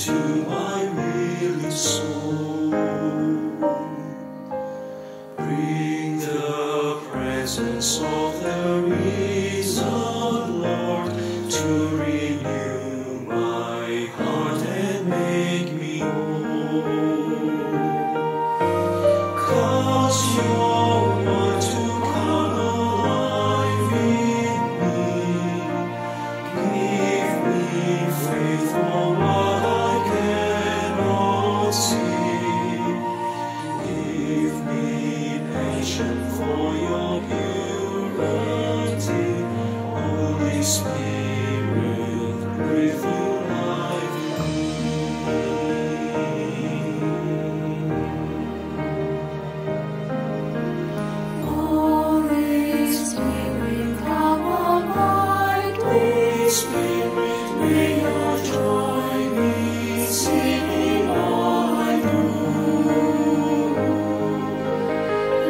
to my weary soul. Bring the presence of the risen Lord to renew my heart and make me whole. Cause your word to come alive in me. Give me faith for what I cannot see. Give me patience for your purity. Holy Spirit, breathe new life in me. Holy Spirit, come on my Holy Spirit, may your joy be seen in all I do.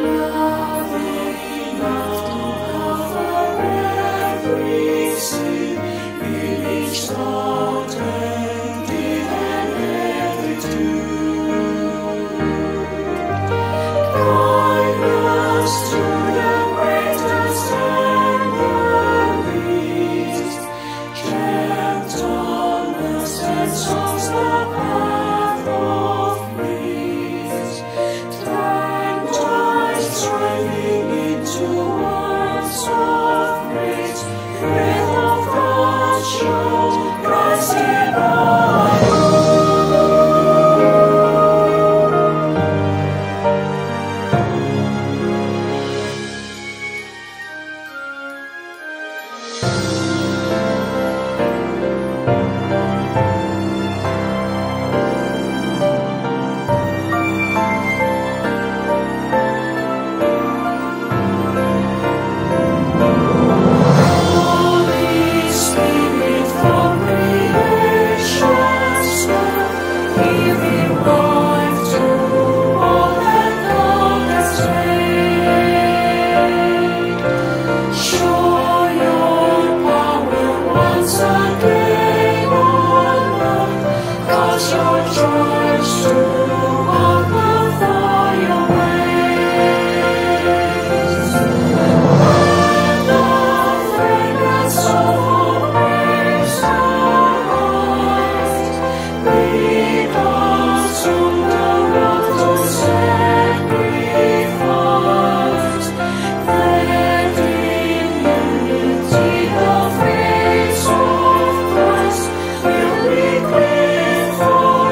love enough to cover every sin, In each thought and deed and every tune. kindness to the greatest and the least, gentleness that songs the path of peace, turn my striving into words of praise, breath of God show Christ in all. Holy Spirit from creation's birth, giving life to all that God has made. Show your power once again on earth, cause your church to walk before your ways. When the fragrance of our praise arise, lead us on the road to sacrifice, that in unity the face of Christ will be clear for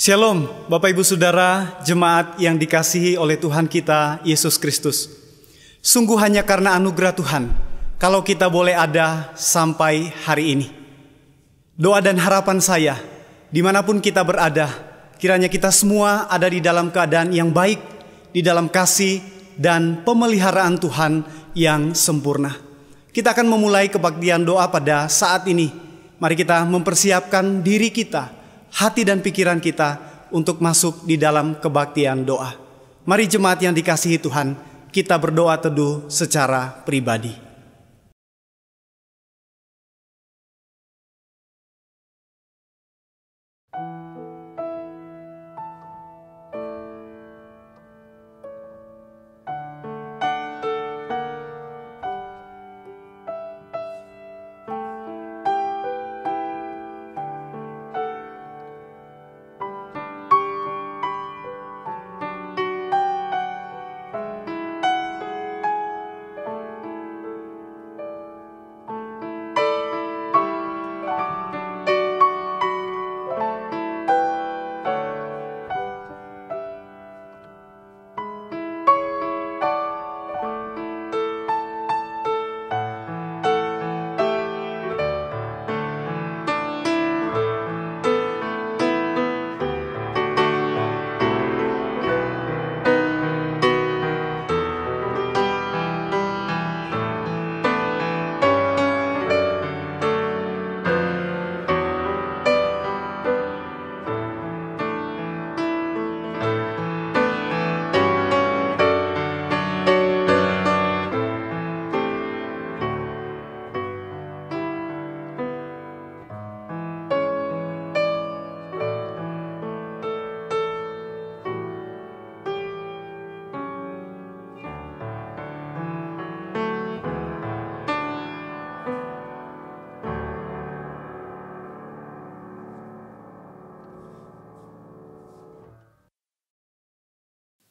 Shalom, Bapak Ibu Saudara, jemaat yang dikasihi oleh Tuhan kita, Yesus Kristus. Sungguh hanya karena anugerah Tuhan, kalau kita boleh ada sampai hari ini. Doa dan harapan saya, dimanapun kita berada, kiranya kita semua ada di dalam keadaan yang baik, di dalam kasih dan pemeliharaan Tuhan yang sempurna. Kita akan memulai kebaktian doa pada saat ini. Mari kita mempersiapkan diri kita, hati dan pikiran kita untuk masuk di dalam kebaktian doa. Mari jemaat yang dikasihi Tuhan, kita berdoa teduh secara pribadi.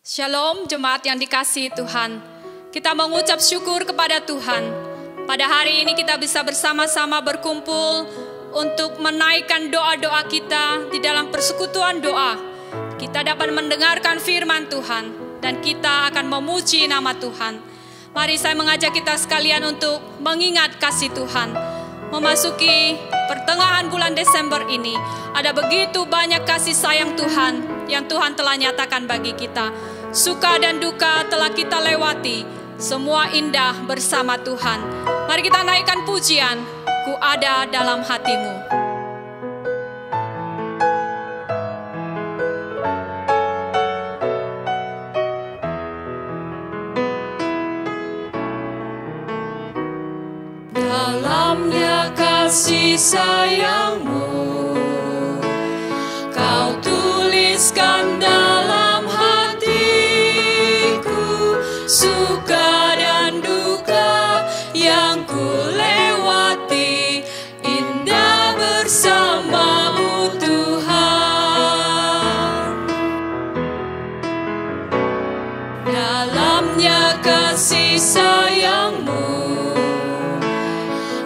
Shalom jemaat yang dikasihi Tuhan. Kita mengucap syukur kepada Tuhan. Pada hari ini kita bisa bersama-sama berkumpul untuk menaikkan doa-doa kita di dalam persekutuan doa. Kita dapat mendengarkan firman Tuhan dan kita akan memuji nama Tuhan. Mari saya mengajak kita sekalian untuk mengingat kasih Tuhan. Memasuki pertengahan bulan Desember ini, ada begitu banyak kasih sayang Tuhan yang Tuhan telah nyatakan bagi kita. Suka dan duka telah kita lewati, semua indah bersama Tuhan. Mari kita naikkan pujian, Ku ada dalam hatimu. Dalamnya kasih sayangmu, Kau tuliskan dalam hatiku. Suka dan duka yang ku lewati, indah bersamamu Tuhan. Dalamnya kasih sayangmu,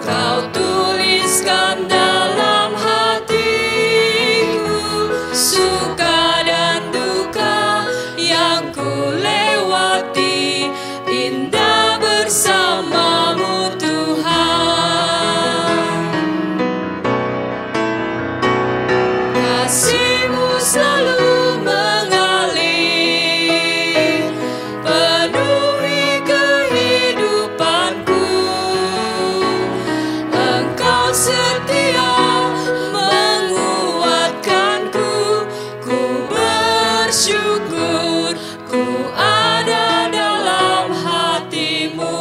Kau tuliskan dalam hatiku. Suka dan duka yang ku lewati, indah bersamamu Tuhan. Kasih-Mu selalu mengalir, penuhi kehidupanku. Engkau setia menguatkanku, ku bersyukur, ku ada dalam hatimu.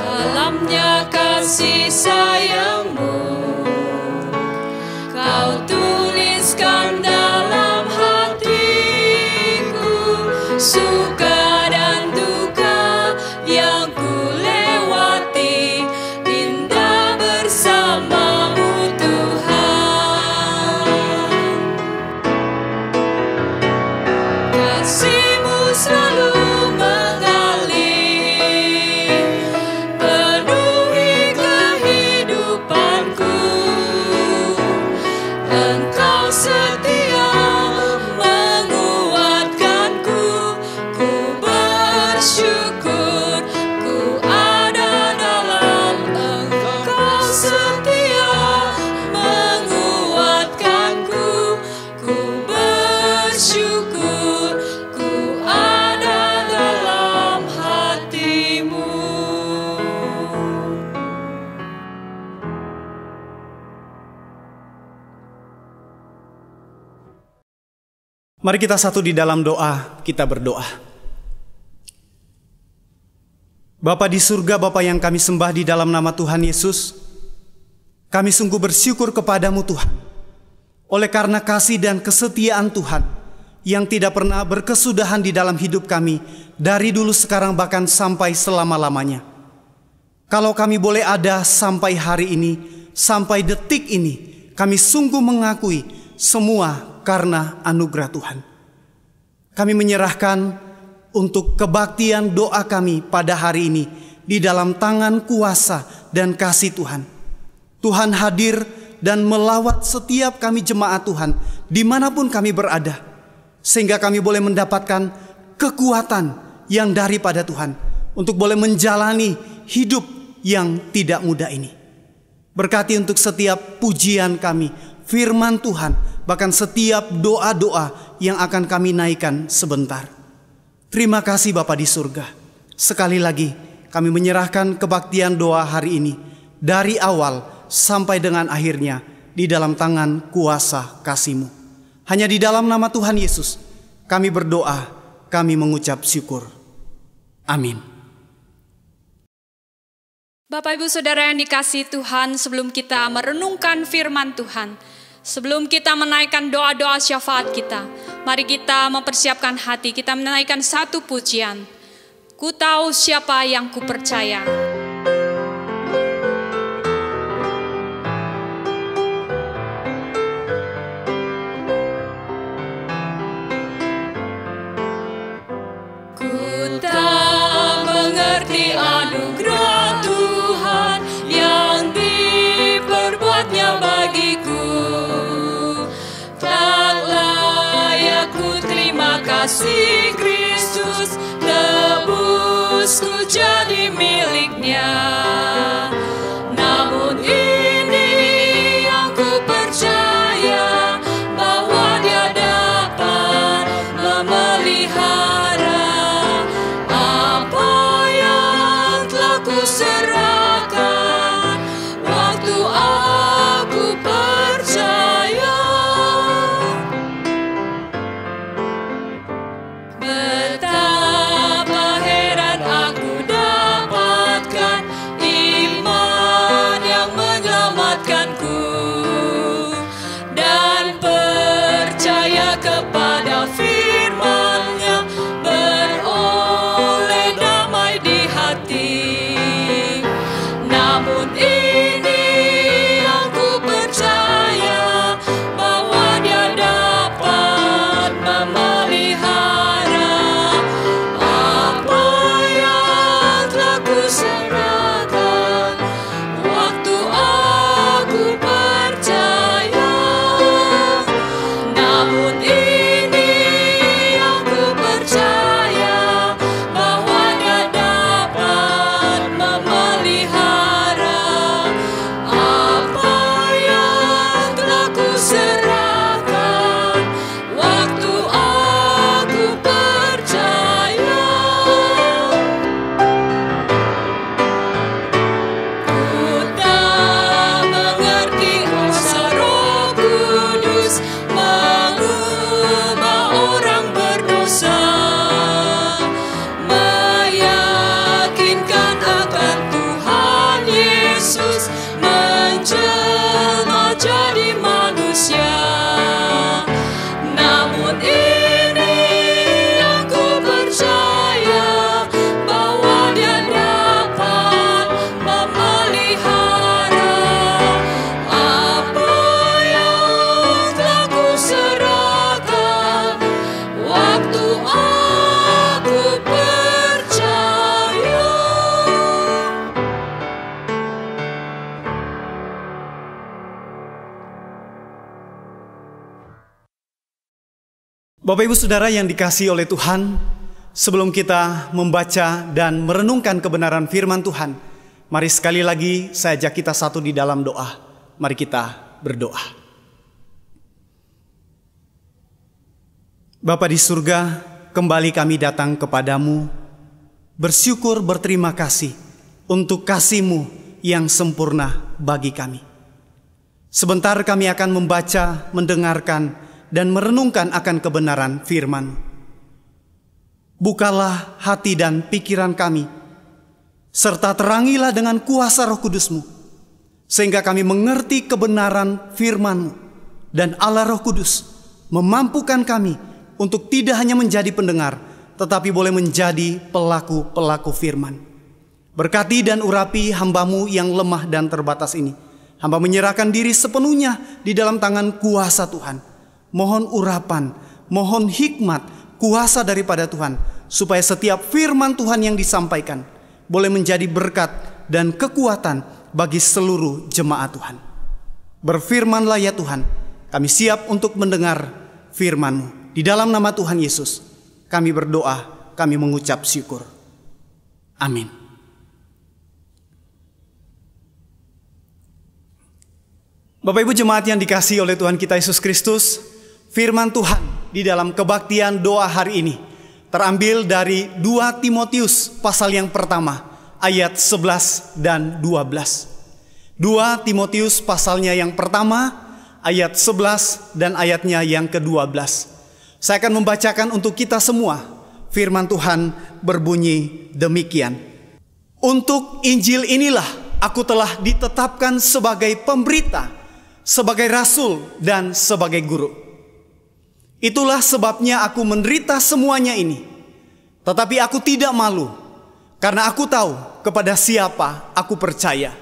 Dalamnya kasih sayangmu, Kau tuliskan dalam hatiku. Suka dan duka yang ku lewati, indah bersamamu Tuhan. Kasih-Mu selalu mengalir, penuhi kehidupanku. Engkau setia menguatkanku, ku bersyukur ku ada dalam Engkau setia menguatkanku, ku bersyukur ku ada dalam hatimu. Mari kita satu di dalam doa, kita berdoa. Bapa di surga, Bapa yang kami sembah di dalam nama Tuhan Yesus, kami sungguh bersyukur kepadamu Tuhan, oleh karena kasih dan kesetiaan Tuhan yang tidak pernah berkesudahan di dalam hidup kami, dari dulu sekarang bahkan sampai selama-lamanya. Kalau kami boleh ada sampai hari ini, sampai detik ini, kami sungguh mengakui semua karena anugerah Tuhan. Kami menyerahkan untuk kebaktian doa kami pada hari ini di dalam tangan kuasa dan kasih Tuhan. Tuhan hadir dan melawat setiap kami jemaat Tuhan dimanapun kami berada, sehingga kami boleh mendapatkan kekuatan yang daripada Tuhan untuk boleh menjalani hidup yang tidak mudah ini. Berkati untuk setiap pujian kami, firman Tuhan, bahkan setiap doa-doa yang akan kami naikkan sebentar. Terima kasih Bapa di surga. Sekali lagi kami menyerahkan kebaktian doa hari ini dari awal sampai dengan akhirnya di dalam tangan kuasa kasih-Mu. Hanya di dalam nama Tuhan Yesus kami berdoa, kami mengucap syukur. Amin. Bapak Ibu Saudara yang dikasihi Tuhan, sebelum kita merenungkan firman Tuhan, sebelum kita menaikkan doa-doa syafaat kita, mari kita mempersiapkan hati, kita menaikkan satu pujian. Ku tahu siapa yang ku percaya. Ku tak mengerti anugerah Tuhan yang diperbuatnya bagiku. Tak layak ku terima kasih Kristus, tebusku jadi miliknya. Namun ini yang ku percaya, bahwa Dia dapat memelihara apa yang telah ku serahkan waktu aku percaya. Betapa heran aku dapatkan iman Bapak Ibu Saudara yang dikasihi oleh Tuhan, sebelum kita membaca dan merenungkan kebenaran firman Tuhan, mari sekali lagi saya ajak kita satu di dalam doa. Mari kita berdoa. Bapa di surga, kembali kami datang kepadamu, bersyukur berterima kasih untuk kasih-Mu yang sempurna bagi kami. Sebentar kami akan membaca, mendengarkan, dan merenungkan akan kebenaran firman. Bukalah hati dan pikiran kami, serta terangilah dengan kuasa Roh Kudus-Mu, sehingga kami mengerti kebenaran firman-Mu, dan Allah Roh Kudus memampukan kami untuk tidak hanya menjadi pendengar, tetapi boleh menjadi pelaku-pelaku firman. Berkati dan urapi hamba-Mu yang lemah dan terbatas ini. Hamba menyerahkan diri sepenuhnya di dalam tangan kuasa Tuhan. Mohon urapan, mohon hikmat, kuasa daripada Tuhan, supaya setiap firman Tuhan yang disampaikan boleh menjadi berkat dan kekuatan bagi seluruh jemaat Tuhan. Berfirmanlah ya Tuhan, kami siap untuk mendengar firman-Mu. Di dalam nama Tuhan Yesus, kami berdoa, kami mengucap syukur. Amin. Bapak Ibu jemaat yang dikasihi oleh Tuhan kita Yesus Kristus, firman Tuhan di dalam kebaktian doa hari ini terambil dari 2 Timotius pasal yang pertama ayat 11 dan 12. 2 Timotius pasalnya yang pertama ayat 11 dan ayatnya yang ke-12. Saya akan membacakan untuk kita semua. Firman Tuhan berbunyi demikian. Untuk Injil inilah aku telah ditetapkan sebagai pemberita, sebagai rasul dan sebagai guru. Itulah sebabnya aku menderita semuanya ini. Tetapi aku tidak malu, karena aku tahu kepada siapa aku percaya.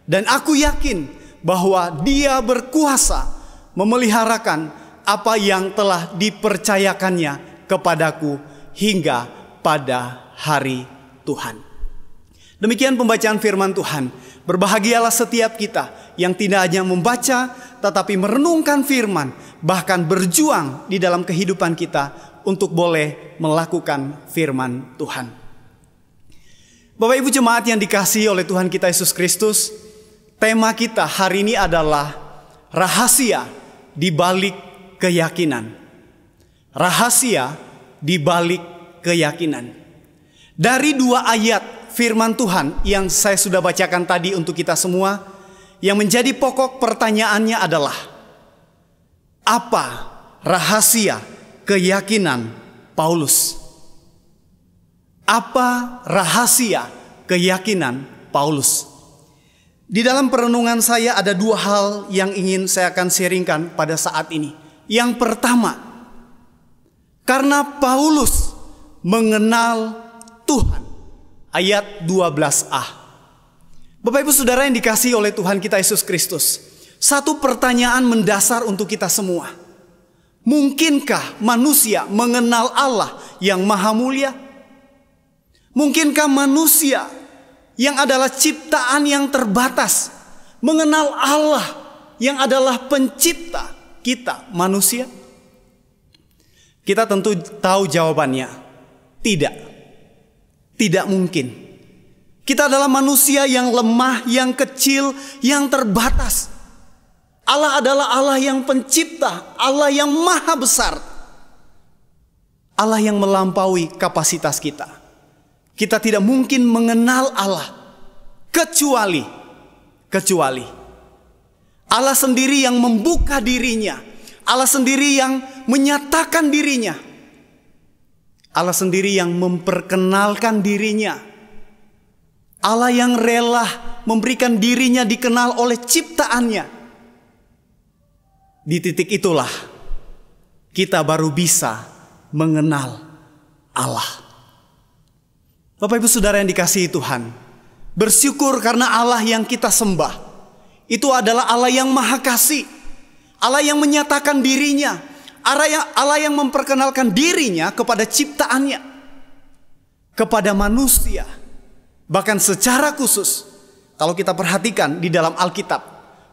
Dan aku yakin bahwa Dia berkuasa memeliharakan apa yang telah dipercayakannya kepadaku hingga pada hari Tuhan. Demikian pembacaan firman Tuhan. Berbahagialah setiap kita yang tidak hanya membaca tetapi merenungkan firman, bahkan berjuang di dalam kehidupan kita untuk boleh melakukan firman Tuhan. Bapak Ibu jemaat yang dikasihi oleh Tuhan kita Yesus Kristus, tema kita hari ini adalah rahasia di balik keyakinan. Rahasia di balik keyakinan. Dari 2 ayat firman Tuhan yang saya sudah bacakan tadi untuk kita semua, yang menjadi pokok pertanyaannya adalah, apa rahasia keyakinan Paulus? Apa rahasia keyakinan Paulus? Di dalam perenungan saya ada 2 hal yang ingin saya akan sharingkan pada saat ini. Yang pertama, karena Paulus mengenal Tuhan. Ayat 12a. Bapak Ibu Saudara yang dikasihi oleh Tuhan kita Yesus Kristus, satu pertanyaan mendasar untuk kita semua. Mungkinkah manusia mengenal Allah yang maha mulia? Mungkinkah manusia yang adalah ciptaan yang terbatas mengenal Allah yang adalah pencipta kita manusia? Kita tentu tahu jawabannya. Tidak. Tidak mungkin. Kita adalah manusia yang lemah, yang kecil, yang terbatas. Allah adalah Allah yang pencipta, Allah yang maha besar. Allah yang melampaui kapasitas kita. Kita tidak mungkin mengenal Allah kecuali Allah sendiri yang membuka dirinya. Allah sendiri yang menyatakan dirinya. Allah sendiri yang memperkenalkan dirinya. Allah yang rela memberikan dirinya dikenal oleh ciptaannya. Di titik itulah kita baru bisa mengenal Allah. Bapak Ibu Saudara yang dikasihi Tuhan, bersyukur karena Allah yang kita sembah itu adalah Allah yang maha kasih, Allah yang menyatakan dirinya, Allah yang memperkenalkan dirinya kepada ciptaannya, kepada manusia. Bahkan secara khusus, kalau kita perhatikan di dalam Alkitab,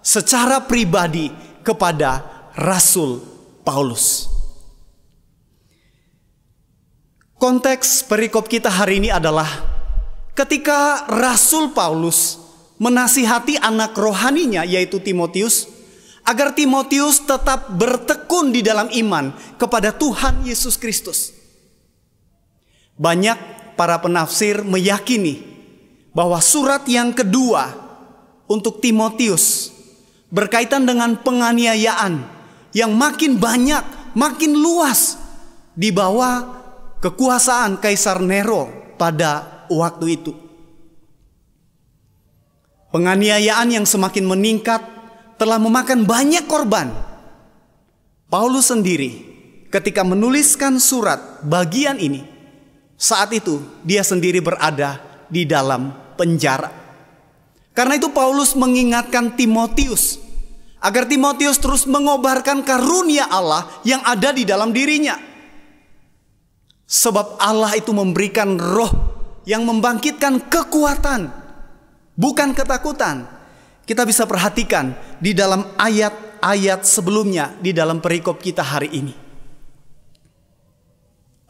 secara pribadi kepada Rasul Paulus. Konteks perikop kita hari ini adalah ketika Rasul Paulus menasihati anak rohaninya yaitu Timotius agar Timotius tetap bertekun di dalam iman kepada Tuhan Yesus Kristus. Banyak para penafsir meyakini bahwa surat yang kedua untuk Timotius berkaitan dengan penganiayaan yang makin banyak, makin luas di bawah kekuasaan Kaisar Nero pada waktu itu. Penganiayaan yang semakin meningkat telah memakan banyak korban. Paulus sendiri ketika menuliskan surat bagian ini, saat itu dia sendiri berada di dalam penjara. Karena itu Paulus mengingatkan Timotius agar Timotius terus mengobarkan karunia Allah yang ada di dalam dirinya. Sebab Allah itu memberikan roh yang membangkitkan kekuatan, bukan ketakutan. Kita bisa perhatikan di dalam ayat-ayat sebelumnya di dalam perikop kita hari ini.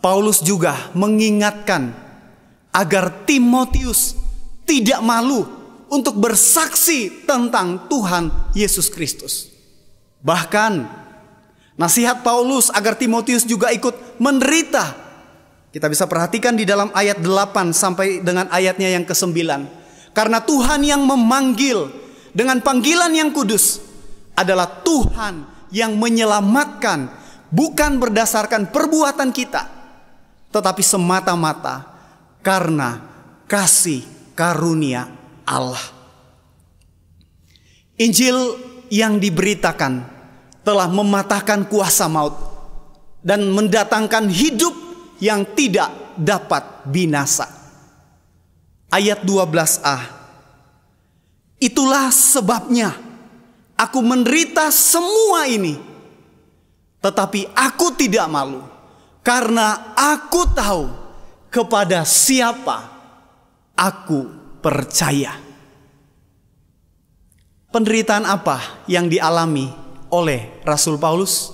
Paulus juga mengingatkan agar Timotius tidak malu untuk bersaksi tentang Tuhan Yesus Kristus. Bahkan nasihat Paulus agar Timotius juga ikut menderita. Kita bisa perhatikan di dalam ayat 8 sampai dengan ayatnya yang ke-9. Karena Tuhan yang memanggil dengan panggilan yang kudus adalah Tuhan yang menyelamatkan, bukan berdasarkan perbuatan kita, tetapi semata-mata karena kasih karunia Allah. Injil yang diberitakan telah mematahkan kuasa maut dan mendatangkan hidup yang tidak dapat binasa. Ayat 12a. Itulah sebabnya aku menderita semua ini, tetapi aku tidak malu, karena aku tahu kepada siapa aku percaya. Penderitaan apa yang dialami oleh Rasul Paulus?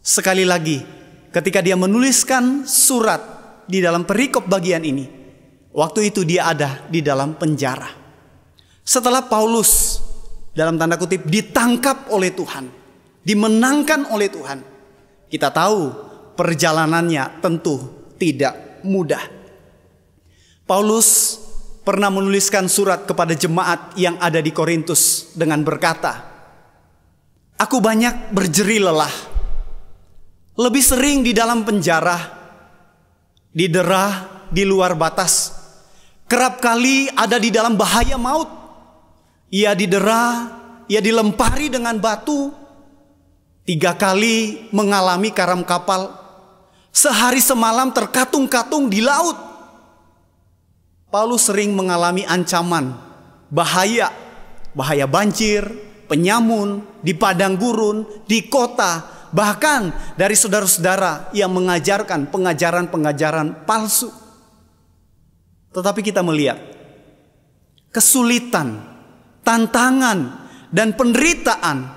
Sekali lagi, ketika dia menuliskan surat di dalam perikop bagian ini, waktu itu dia ada di dalam penjara. Setelah Paulus dalam tanda kutip ditangkap oleh Tuhan, dimenangkan oleh Tuhan, kita tahu perjalanannya tentu tidak mudah. Paulus pernah menuliskan surat kepada jemaat yang ada di Korintus dengan berkata, "Aku banyak berjeri lelah, lebih sering di dalam penjara, didera di luar batas. Kerap kali ada di dalam bahaya maut. Ia didera, ia dilempari dengan batu. 3 kali mengalami karam kapal. Sehari semalam terkatung-katung di laut." Paulus sering mengalami ancaman, bahaya banjir, penyamun, di padang gurun, di kota, bahkan dari saudara-saudara yang mengajarkan pengajaran-pengajaran palsu. Tetapi kita melihat kesulitan, tantangan, dan penderitaan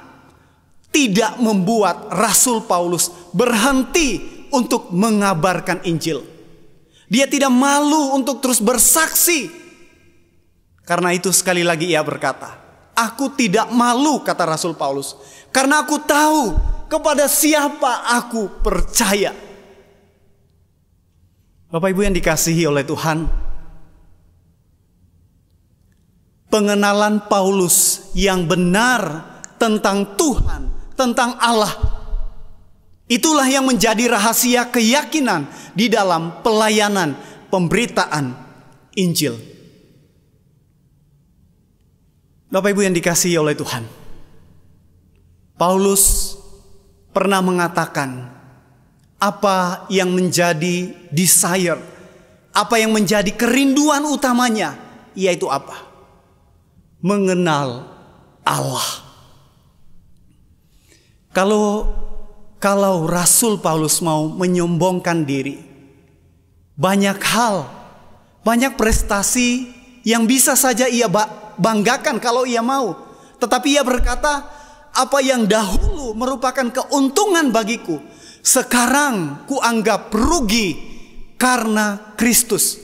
tidak membuat Rasul Paulus berhenti untuk mengabarkan Injil. Dia tidak malu untuk terus bersaksi. Karena itu sekali lagi ia berkata, "Aku tidak malu," kata Rasul Paulus, "karena aku tahu kepada siapa aku percaya." Bapak Ibu yang dikasihi oleh Tuhan, pengenalan Paulus yang benar tentang Tuhan, tentang Allah, itulah yang menjadi rahasia keyakinan di dalam pelayanan pemberitaan Injil. Bapak Ibu yang dikasihi oleh Tuhan, Paulus pernah mengatakan apa yang menjadi desire, apa yang menjadi kerinduan utamanya, yaitu apa? Mengenal Allah. Kalau Rasul Paulus mau menyombongkan diri, banyak hal, banyak prestasi yang bisa saja ia banggakan kalau ia mau. Tetapi ia berkata, apa yang dahulu merupakan keuntungan bagiku, sekarang kuanggap rugi karena Kristus.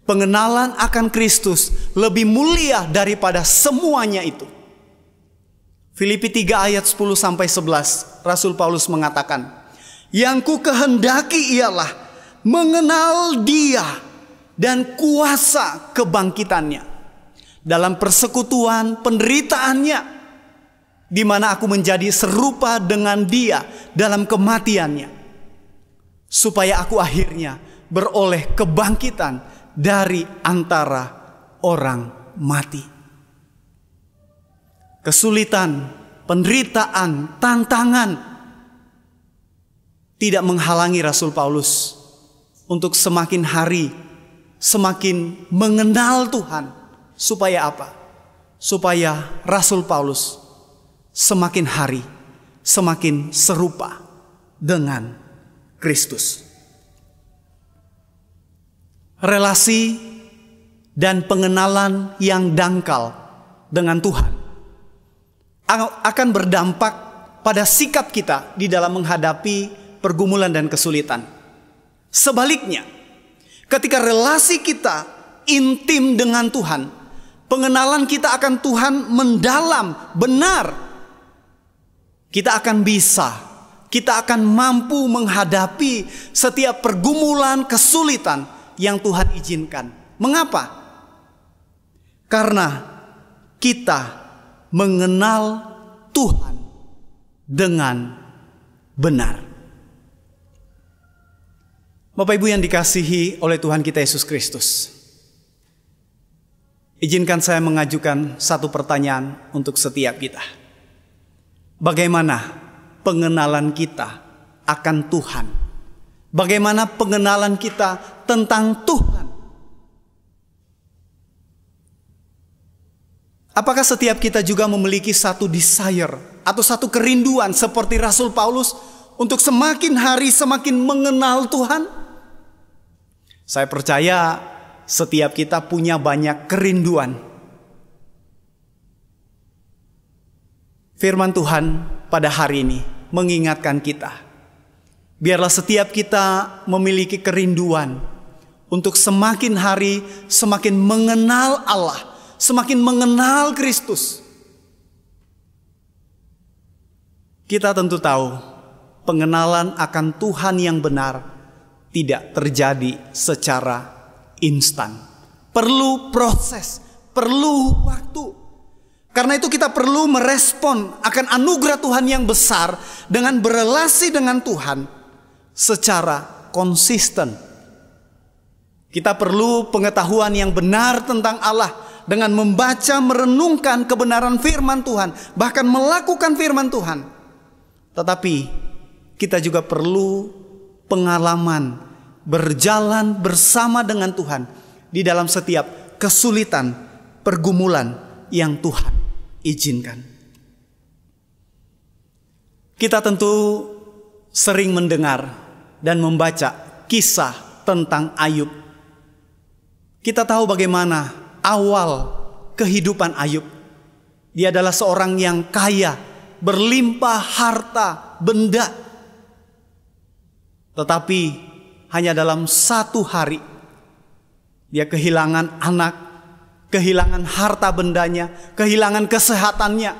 Pengenalan akan Kristus lebih mulia daripada semuanya itu. Filipi 3 ayat 10-11, Rasul Paulus mengatakan, yang ku kehendaki ialah mengenal Dia dan kuasa kebangkitannya dalam persekutuan penderitaannya, di mana aku menjadi serupa dengan Dia dalam kematiannya, supaya aku akhirnya beroleh kebangkitan dari antara orang mati. Kesulitan, penderitaan, tantangan tidak menghalangi Rasul Paulus untuk semakin hari semakin mengenal Tuhan. Supaya apa? Supaya Rasul Paulus semakin hari semakin serupa dengan Kristus. Relasi dan pengenalan yang dangkal dengan Tuhan akan berdampak pada sikap kita di dalam menghadapi pergumulan dan kesulitan. Sebaliknya, ketika relasi kita intim dengan Tuhan, pengenalan kita akan Tuhan mendalam, benar, kita akan mampu menghadapi setiap pergumulan, kesulitan yang Tuhan izinkan. Mengapa? Karena kita mengenal Tuhan dengan benar. Bapak Ibu yang dikasihi oleh Tuhan kita Yesus Kristus, izinkan saya mengajukan satu pertanyaan untuk setiap kita. Bagaimana pengenalan kita akan Tuhan? Bagaimana pengenalan kita tentang Tuhan? Apakah setiap kita juga memiliki satu desire atau satu kerinduan seperti Rasul Paulus untuk semakin hari semakin mengenal Tuhan? Saya percaya setiap kita punya banyak kerinduan. Firman Tuhan pada hari ini mengingatkan kita, biarlah setiap kita memiliki kerinduan untuk semakin hari semakin mengenal Allah, semakin mengenal Kristus. Kita tentu tahu pengenalan akan Tuhan yang benar tidak terjadi secara instan. Perlu proses, perlu waktu. Karena itu kita perlu merespon akan anugerah Tuhan yang besar dengan berelasi dengan Tuhan secara konsisten. Kita perlu pengetahuan yang benar tentang Allah dengan membaca, merenungkan kebenaran firman Tuhan, bahkan melakukan firman Tuhan. Tetapi kita juga perlu pengalaman berjalan bersama dengan Tuhan di dalam setiap kesulitan, pergumulan yang Tuhan izinkan. Kita tentu sering mendengar dan membaca kisah tentang Ayub. Kita tahu bagaimana awal kehidupan Ayub. Dia adalah seorang yang kaya, berlimpah harta, benda. Tetapi hanya dalam satu hari dia kehilangan anak, kehilangan harta bendanya, kehilangan kesehatannya.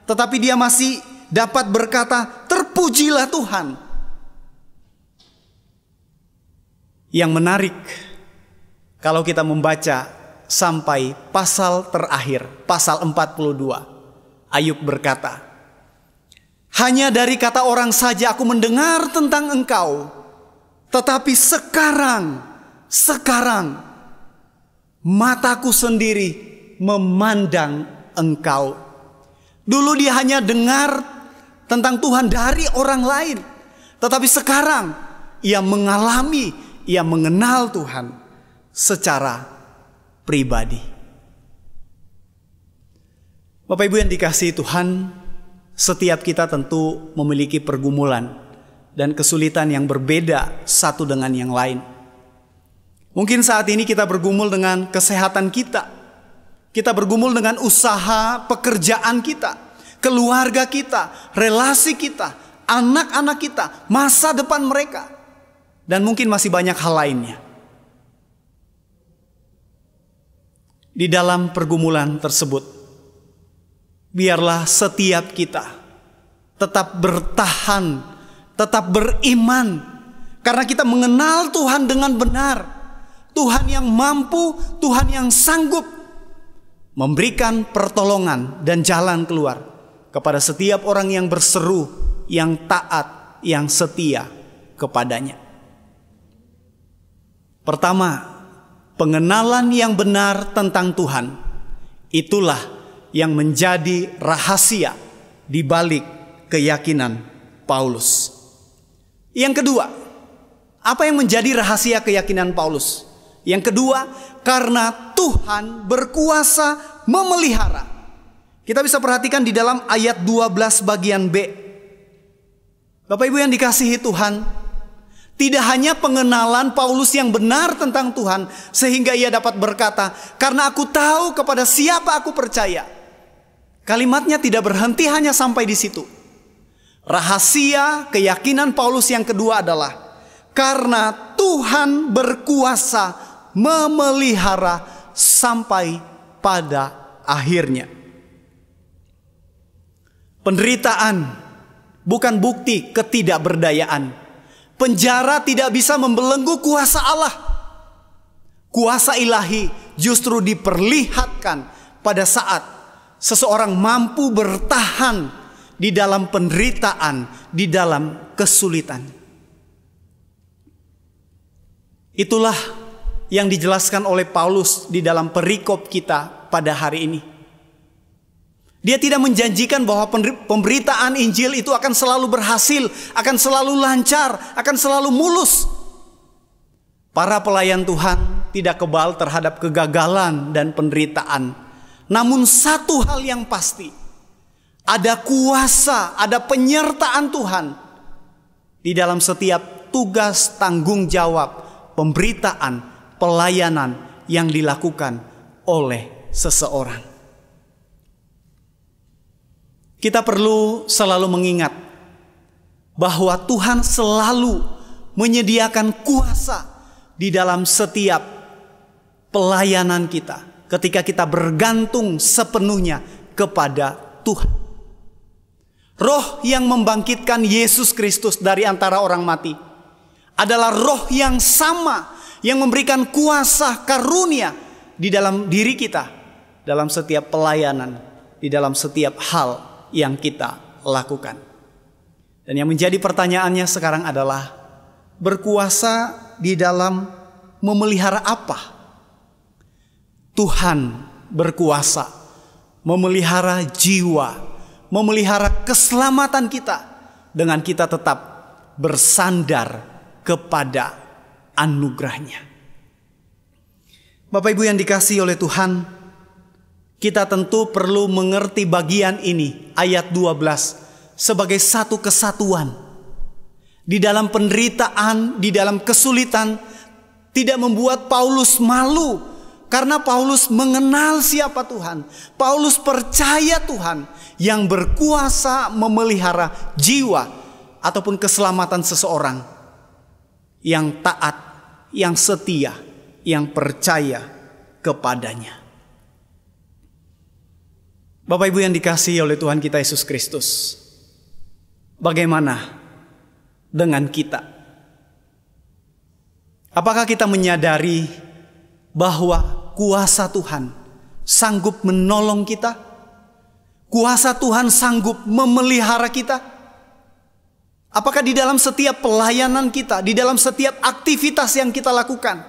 Tetapi dia masih dapat berkata, terpujilah Tuhan. Yang menarik, kalau kita membaca sampai pasal terakhir, pasal 42, Ayub berkata, hanya dari kata orang saja aku mendengar tentang engkau, tetapi sekarang mataku sendiri memandang engkau. Dulu dia hanya dengar tentang Tuhan dari orang lain, tetapi sekarang ia mengalami, ia mengenal Tuhan secara pribadi. Bapak Ibu yang dikasihi Tuhan, setiap kita tentu memiliki pergumulan dan kesulitan yang berbeda satu dengan yang lain. Mungkin saat ini kita bergumul dengan kesehatan kita. Kita bergumul dengan usaha, pekerjaan kita, keluarga kita, relasi kita, anak-anak kita, masa depan mereka. dan mungkin masih banyak hal lainnya. Di dalam pergumulan tersebut, biarlah setiap kita tetap bertahan, tetap beriman, karena kita mengenal Tuhan dengan benar. Tuhan yang mampu, Tuhan yang sanggup memberikan pertolongan dan jalan keluar kepada setiap orang yang berseru, yang taat, yang setia kepadanya. Pertama, pengenalan yang benar tentang Tuhan, itulah yang menjadi rahasia di balik keyakinan Paulus. Yang kedua, apa yang menjadi rahasia keyakinan Paulus? Yang kedua, karena Tuhan berkuasa memelihara. Kita bisa perhatikan di dalam ayat 12 bagian B. Bapak Ibu yang dikasihi Tuhan, tidak hanya pengenalan Paulus yang benar tentang Tuhan sehingga ia dapat berkata, karena aku tahu kepada siapa aku percaya. Kalimatnya tidak berhenti hanya sampai di situ. Rahasia keyakinan Paulus yang kedua adalah karena Tuhan berkuasa memelihara sampai pada akhirnya. Penderitaan bukan bukti ketidakberdayaan. Penjara tidak bisa membelenggu kuasa Allah. Kuasa ilahi justru diperlihatkan pada saat seseorang mampu bertahan di dalam penderitaan, di dalam kesulitan. Itulah yang dijelaskan oleh Paulus di dalam perikop kita pada hari ini. Dia tidak menjanjikan bahwa pemberitaan Injil itu akan selalu berhasil, akan selalu lancar, akan selalu mulus. Para pelayan Tuhan tidak kebal terhadap kegagalan dan penderitaan. Namun satu hal yang pasti, ada kuasa, ada penyertaan Tuhan di dalam setiap tugas tanggung jawab, pemberitaan, pelayanan yang dilakukan oleh seseorang. Kita perlu selalu mengingat bahwa Tuhan selalu menyediakan kuasa di dalam setiap pelayanan kita ketika kita bergantung sepenuhnya kepada Tuhan. Roh yang membangkitkan Yesus Kristus dari antara orang mati adalah roh yang sama yang memberikan kuasa karunia di dalam diri kita, dalam setiap pelayanan, di dalam setiap hal yang kita lakukan. Dan yang menjadi pertanyaannya sekarang adalah, berkuasa di dalam memelihara apa? Tuhan berkuasa memelihara jiwa, memelihara keselamatan kita dengan kita tetap bersandar kepada anugerahnya. Bapak Ibu yang dikasihi oleh Tuhan, kita tentu perlu mengerti bagian ini, ayat 12, sebagai satu kesatuan. Di dalam penderitaan, di dalam kesulitan, tidak membuat Paulus malu, karena Paulus mengenal siapa Tuhan. Paulus percaya Tuhan yang berkuasa memelihara jiwa ataupun keselamatan seseorang yang taat, yang setia, yang percaya kepadanya. Bapak Ibu yang dikasihi oleh Tuhan kita Yesus Kristus, bagaimana dengan kita? Apakah kita menyadari bahwa kuasa Tuhan sanggup menolong kita? Kuasa Tuhan sanggup memelihara kita? Apakah di dalam setiap pelayanan kita, di dalam setiap aktivitas yang kita lakukan,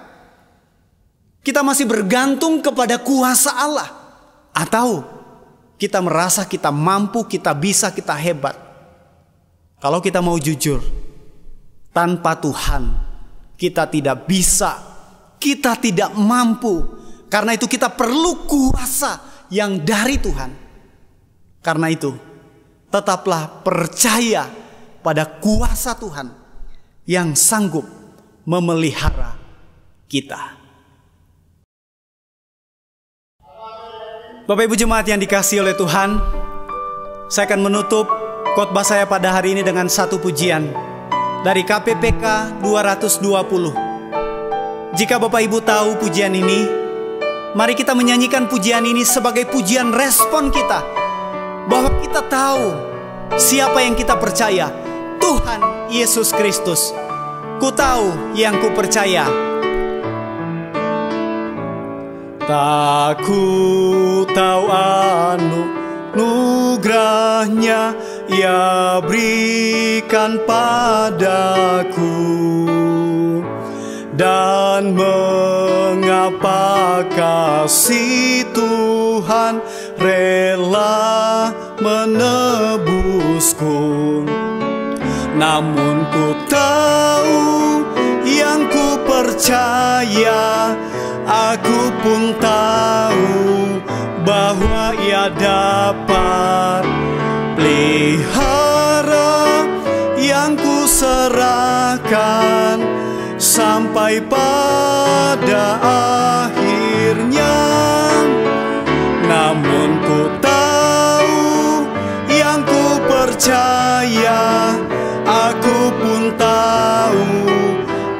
kita masih bergantung kepada kuasa Allah? Atau kita merasa kita mampu, kita bisa, kita hebat? Kalau kita mau jujur, tanpa Tuhan kita tidak bisa, kita tidak mampu. Karena itu kita perlu kuasa yang dari Tuhan. Karena itu tetaplah percaya pada kuasa Tuhan yang sanggup memelihara kita. Bapak Ibu jemaat yang dikasihi oleh Tuhan, saya akan menutup khotbah saya pada hari ini dengan satu pujian dari KPPK 220. Jika Bapak Ibu tahu pujian ini, mari kita menyanyikan pujian ini sebagai pujian respon kita, bahwa kita tahu siapa yang kita percaya, Tuhan Yesus Kristus. Ku tahu yang ku percaya. Tak ku tahu anugerahnya Ia berikan padaku, dan mengapa kasih Tuhan rela menebusku. Namun ku tahu yang ku percaya, aku pun tahu bahwa Ia dapat pelihara yang ku serahkan sampai pada akhirnya. Namun ku tahu yang ku percaya, aku pun tahu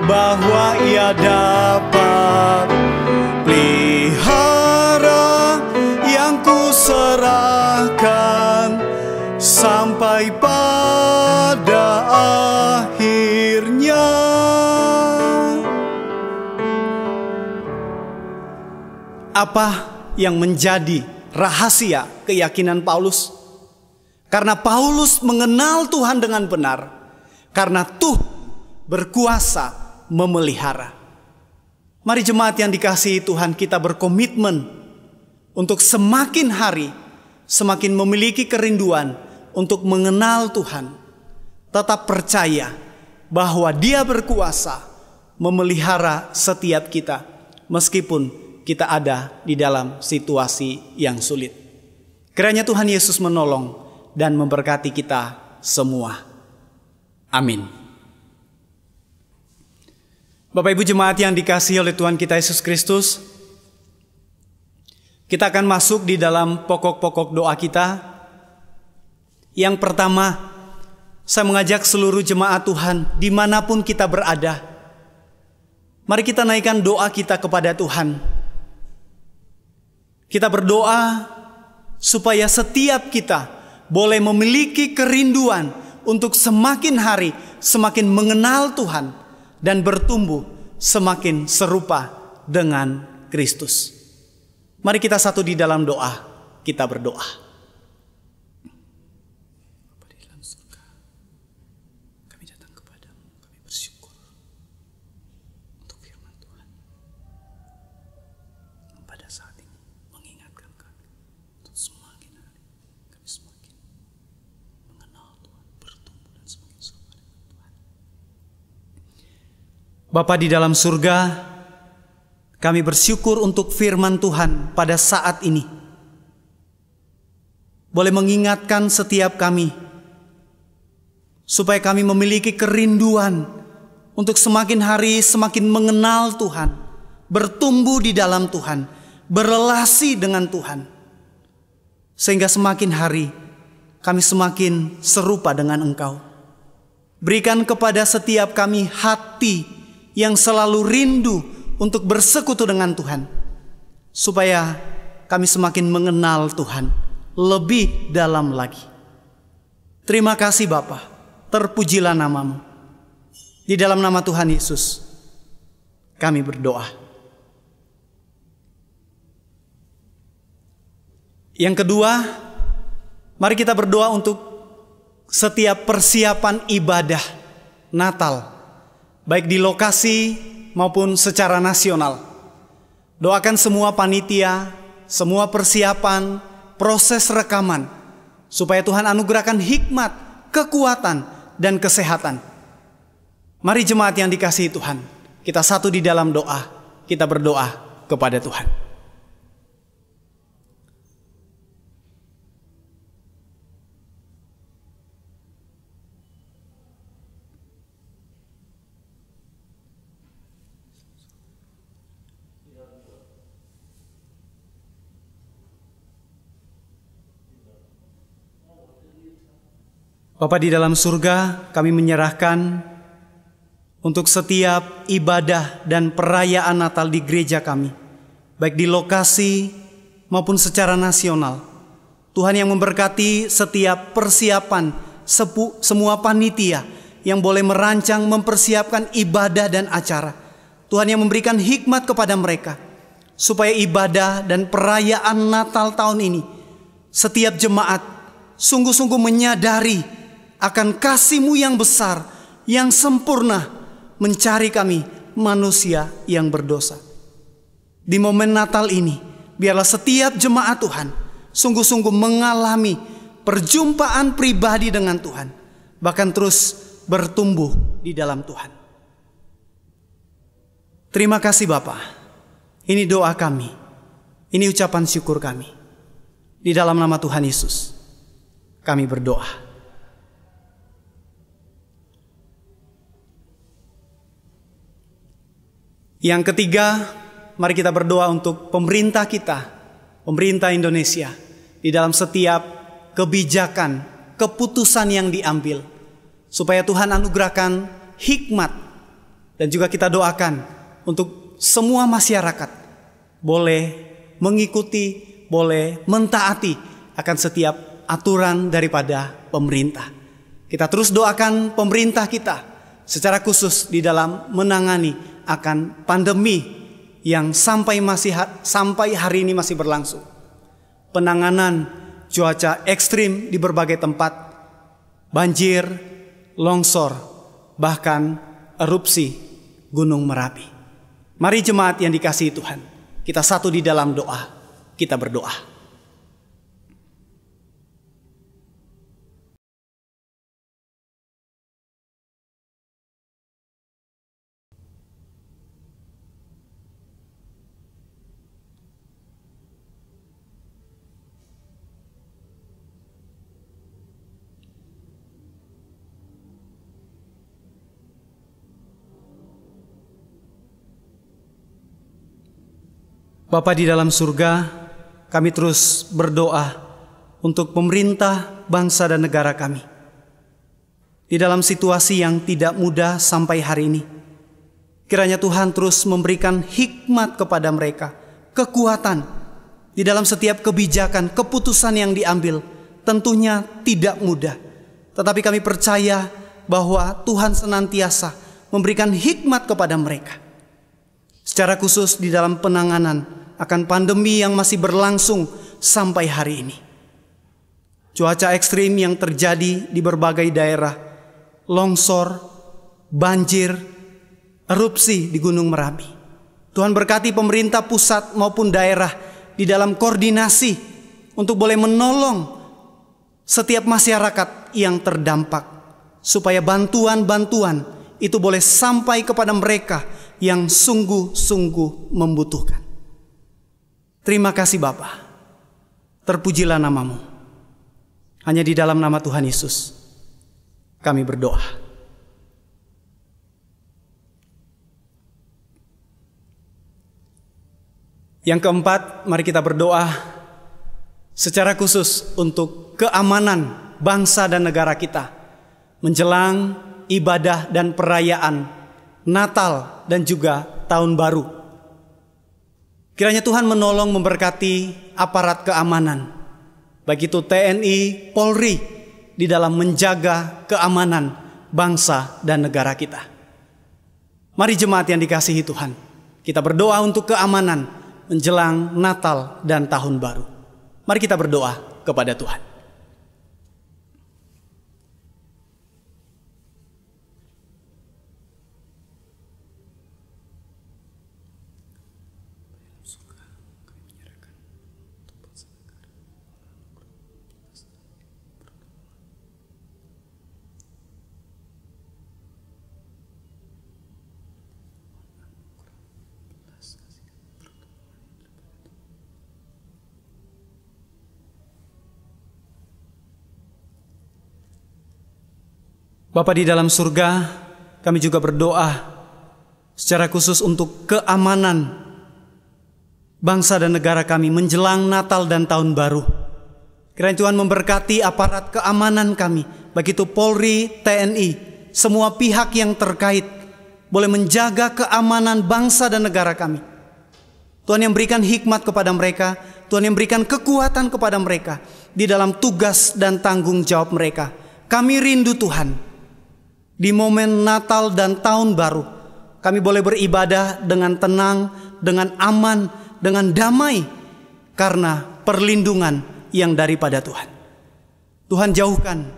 bahwa Ia dapat pelihara yang ku serahkan sampai pada akhirnya. Apa yang menjadi rahasia keyakinan Paulus? Karena Paulus mengenal Tuhan dengan benar, karena Tuhan berkuasa memelihara. Mari jemaat yang dikasihi Tuhan, kita berkomitmen untuk semakin hari semakin memiliki kerinduan untuk mengenal Tuhan. Tetap percaya bahwa Dia berkuasa memelihara setiap kita, meskipun kita ada di dalam situasi yang sulit. Kiranya Tuhan Yesus menolong dan memberkati kita semua. Amin. Bapak Ibu jemaat yang dikasihi oleh Tuhan kita Yesus Kristus, kita akan masuk di dalam pokok-pokok doa kita. Yang pertama, saya mengajak seluruh jemaat Tuhan dimanapun kita berada, mari kita naikkan doa kita kepada Tuhan. Kita berdoa supaya setiap kita boleh memiliki kerinduan untuk semakin hari semakin mengenal Tuhan dan bertumbuh semakin serupa dengan Kristus. Mari kita satu di dalam doa, kita berdoa. Bapa di dalam surga, kami datang kepadamu, kami bersyukur untuk firman Tuhan. Pada saat ini mengingatkan kami untuk semakin hari kami semakin mengenal Tuhan, bertumbuh dan semakin serupa dengan Tuhan. Bapa di dalam surga, kami bersyukur untuk firman Tuhan pada saat ini. Boleh mengingatkan setiap kami, supaya kami memiliki kerinduan untuk semakin hari semakin mengenal Tuhan, bertumbuh di dalam Tuhan, berelasi dengan Tuhan. Sehingga semakin hari kami semakin serupa dengan Engkau. Berikan kepada setiap kami hati yang selalu rindu untuk bersekutu dengan Tuhan, supaya kami semakin mengenal Tuhan lebih dalam lagi. Terima kasih Bapa, terpujilah nama-Mu. Di dalam nama Tuhan Yesus kami berdoa. Yang kedua, mari kita berdoa untuk setiap persiapan ibadah Natal, baik di lokasi maupun secara nasional. Doakan semua panitia, semua persiapan, proses rekaman, supaya Tuhan anugerahkan hikmat, kekuatan, dan kesehatan. Mari jemaat yang dikasihi Tuhan, kita satu di dalam doa, kita berdoa kepada Tuhan. Bapa di dalam surga, kami menyerahkan untuk setiap ibadah dan perayaan Natal di gereja kami, baik di lokasi maupun secara nasional. Tuhan yang memberkati setiap persiapan, semua panitia yang boleh merancang, mempersiapkan ibadah dan acara. Tuhan yang memberikan hikmat kepada mereka, supaya ibadah dan perayaan Natal tahun ini, setiap jemaat sungguh-sungguh menyadari akan kasih-Mu yang besar, yang sempurna, mencari kami manusia yang berdosa. Di momen Natal ini, biarlah setiap jemaat Tuhan sungguh-sungguh mengalami perjumpaan pribadi dengan Tuhan, bahkan terus bertumbuh di dalam Tuhan. Terima kasih Bapa. Ini doa kami, ini ucapan syukur kami. Di dalam nama Tuhan Yesus kami berdoa. Yang ketiga, mari kita berdoa untuk pemerintah kita, pemerintah Indonesia, di dalam setiap kebijakan, keputusan yang diambil, supaya Tuhan anugerahkan hikmat. Dan juga kita doakan untuk semua masyarakat boleh mengikuti, boleh mentaati akan setiap aturan daripada pemerintah. Kita terus doakan pemerintah kita secara khusus di dalam menangani akan pandemi yang sampai hari ini masih berlangsung. Penanganan cuaca ekstrim di berbagai tempat, banjir, longsor, bahkan erupsi Gunung Merapi. Mari jemaat yang dikasihi Tuhan, kita satu di dalam doa, kita berdoa. Bapa di dalam surga, kami terus berdoa untuk pemerintah, bangsa dan negara kami. Di dalam situasi yang tidak mudah sampai hari ini, kiranya Tuhan terus memberikan hikmat kepada mereka, kekuatan di dalam setiap kebijakan, keputusan yang diambil. Tentunya tidak mudah, tetapi kami percaya bahwa Tuhan senantiasa memberikan hikmat kepada mereka. Secara khusus di dalam penanganan akan pandemi yang masih berlangsung sampai hari ini. Cuaca ekstrim yang terjadi di berbagai daerah, longsor, banjir, erupsi di Gunung Merapi. Tuhan berkati pemerintah pusat maupun daerah di dalam koordinasi untuk boleh menolong setiap masyarakat yang terdampak, supaya bantuan-bantuan itu boleh sampai kepada mereka yang sungguh-sungguh membutuhkan. Terima kasih Bapa, terpujilah nama-Mu. Hanya di dalam nama Tuhan Yesus kami berdoa. Yang keempat, mari kita berdoa secara khusus untuk keamanan bangsa dan negara kita menjelang ibadah dan perayaan Natal dan juga Tahun Baru. Kiranya Tuhan menolong memberkati aparat keamanan, baik itu TNI, Polri, di dalam menjaga keamanan bangsa dan negara kita. Mari jemaat yang dikasihi Tuhan, kita berdoa untuk keamanan menjelang Natal dan Tahun Baru. Mari kita berdoa kepada Tuhan. Bapa di dalam surga, kami juga berdoa secara khusus untuk keamanan bangsa dan negara kami menjelang Natal dan Tahun Baru. Kiranya Tuhan memberkati aparat keamanan kami, baik itu Polri, TNI, semua pihak yang terkait boleh menjaga keamanan bangsa dan negara kami. Tuhan yang berikan hikmat kepada mereka, Tuhan yang berikan kekuatan kepada mereka di dalam tugas dan tanggung jawab mereka. Kami rindu Tuhan, di momen Natal dan Tahun Baru, kami boleh beribadah dengan tenang, dengan aman, dengan damai, karena perlindungan yang daripada Tuhan. Tuhan jauhkan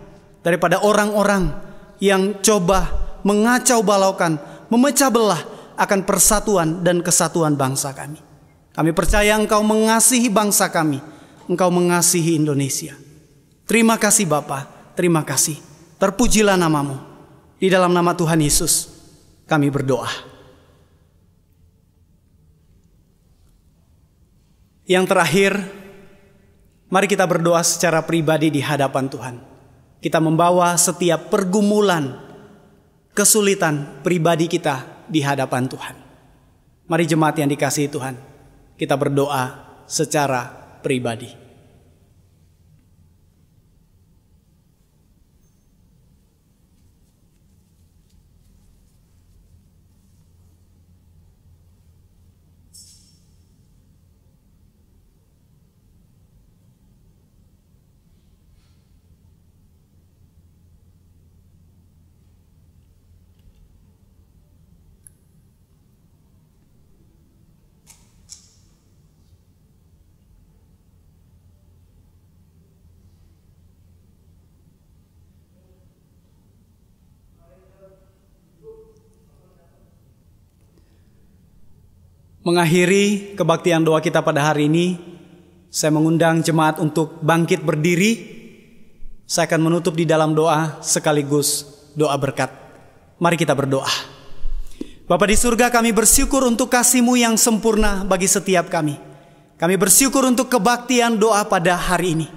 daripada orang-orang yang coba mengacau balaukan, memecah belah akan persatuan dan kesatuan bangsa kami. Kami percaya Engkau mengasihi bangsa kami, Engkau mengasihi Indonesia. Terima kasih Bapa, terima kasih. Terpujilah nama-Mu. Di dalam nama Tuhan Yesus kami berdoa. Yang terakhir, mari kita berdoa secara pribadi di hadapan Tuhan. Kita membawa setiap pergumulan, kesulitan pribadi kita di hadapan Tuhan. Mari jemaat yang dikasihi Tuhan, kita berdoa secara pribadi. Mengakhiri kebaktian doa kita pada hari ini, saya mengundang jemaat untuk bangkit berdiri. Saya akan menutup di dalam doa sekaligus doa berkat. Mari kita berdoa. Bapa di surga, kami bersyukur untuk kasih-Mu yang sempurna bagi setiap kami. Kami bersyukur untuk kebaktian doa pada hari ini.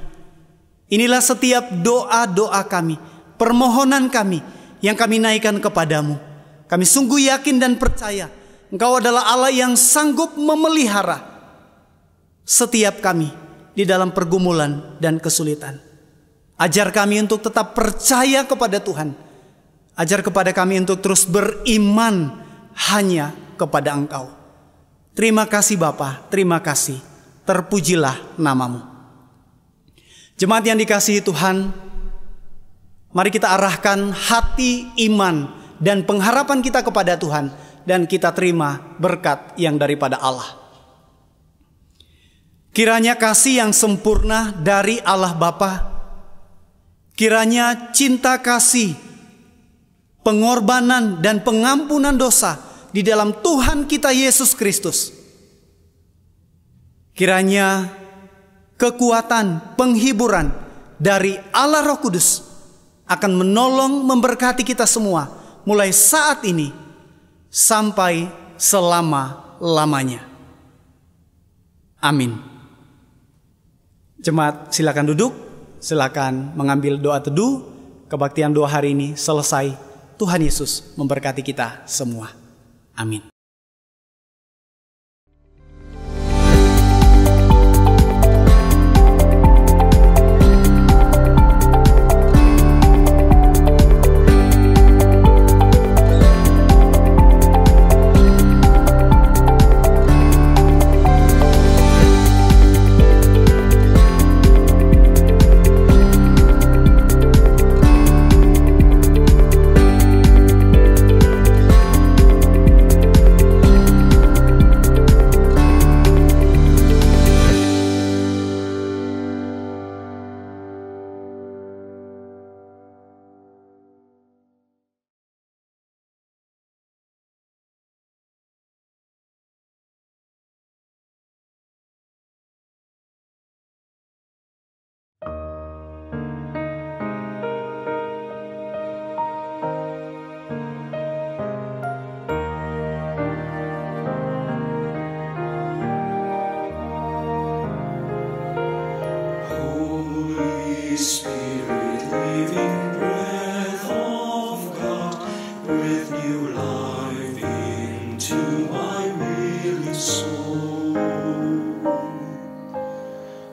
Inilah setiap doa-doa kami, permohonan kami yang kami naikkan kepadamu. Kami sungguh yakin dan percaya Engkau adalah Allah yang sanggup memelihara setiap kami di dalam pergumulan dan kesulitan. Ajar kami untuk tetap percaya kepada Tuhan. Ajar kepada kami untuk terus beriman hanya kepada Engkau. Terima kasih Bapa, terima kasih. Terpujilah nama-Mu. Jemaat yang dikasihi Tuhan, mari kita arahkan hati iman dan pengharapan kita kepada Tuhan, dan kita terima berkat yang daripada Allah. Kiranya kasih yang sempurna dari Allah Bapa, kiranya cinta kasih, pengorbanan dan pengampunan dosa di dalam Tuhan kita Yesus Kristus, kiranya kekuatan penghiburan dari Allah Roh Kudus akan menolong memberkati kita semua mulai saat ini sampai selama-lamanya. Amin. Jemaat silakan duduk, silakan mengambil doa teduh. Kebaktian doa hari ini selesai. Tuhan Yesus memberkati kita semua. Amin. Spirit, living breath of God, breathe new life into my weary soul.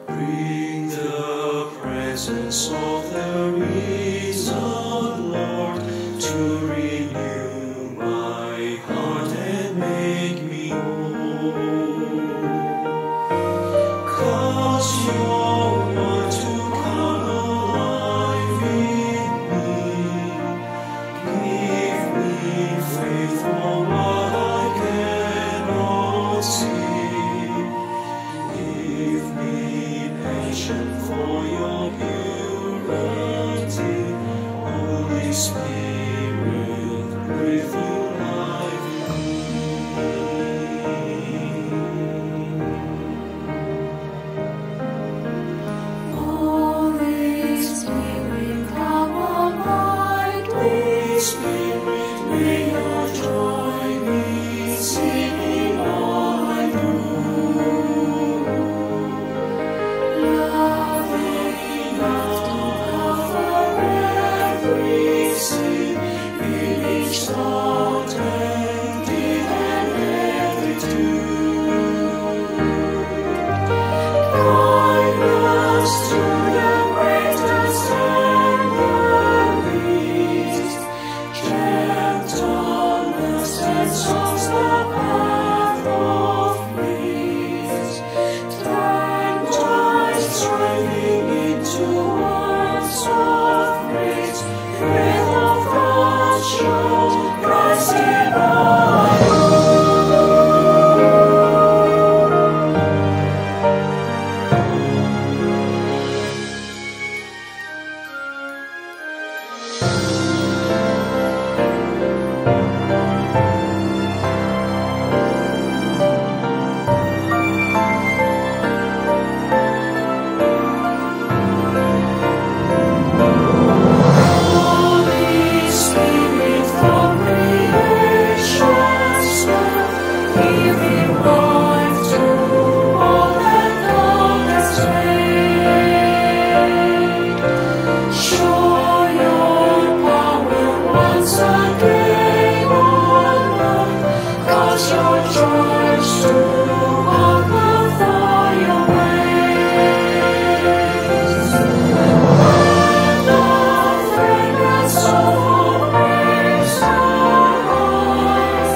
Bring the presence of the risen Lord to renew my was your choice to walk after your ways. Let the fragrance of your praise arise.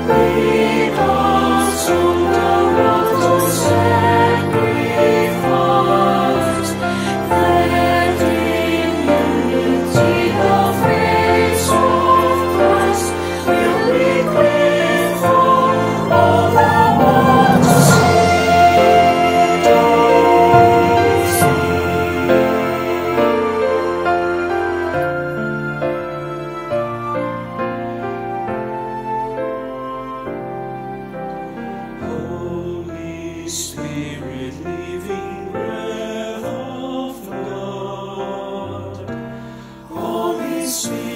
Lead us on the road to sacrifice. That in unity the face of Christ will be clear for all the world to see. Holy Spirit, living breath of God. Holy Spirit.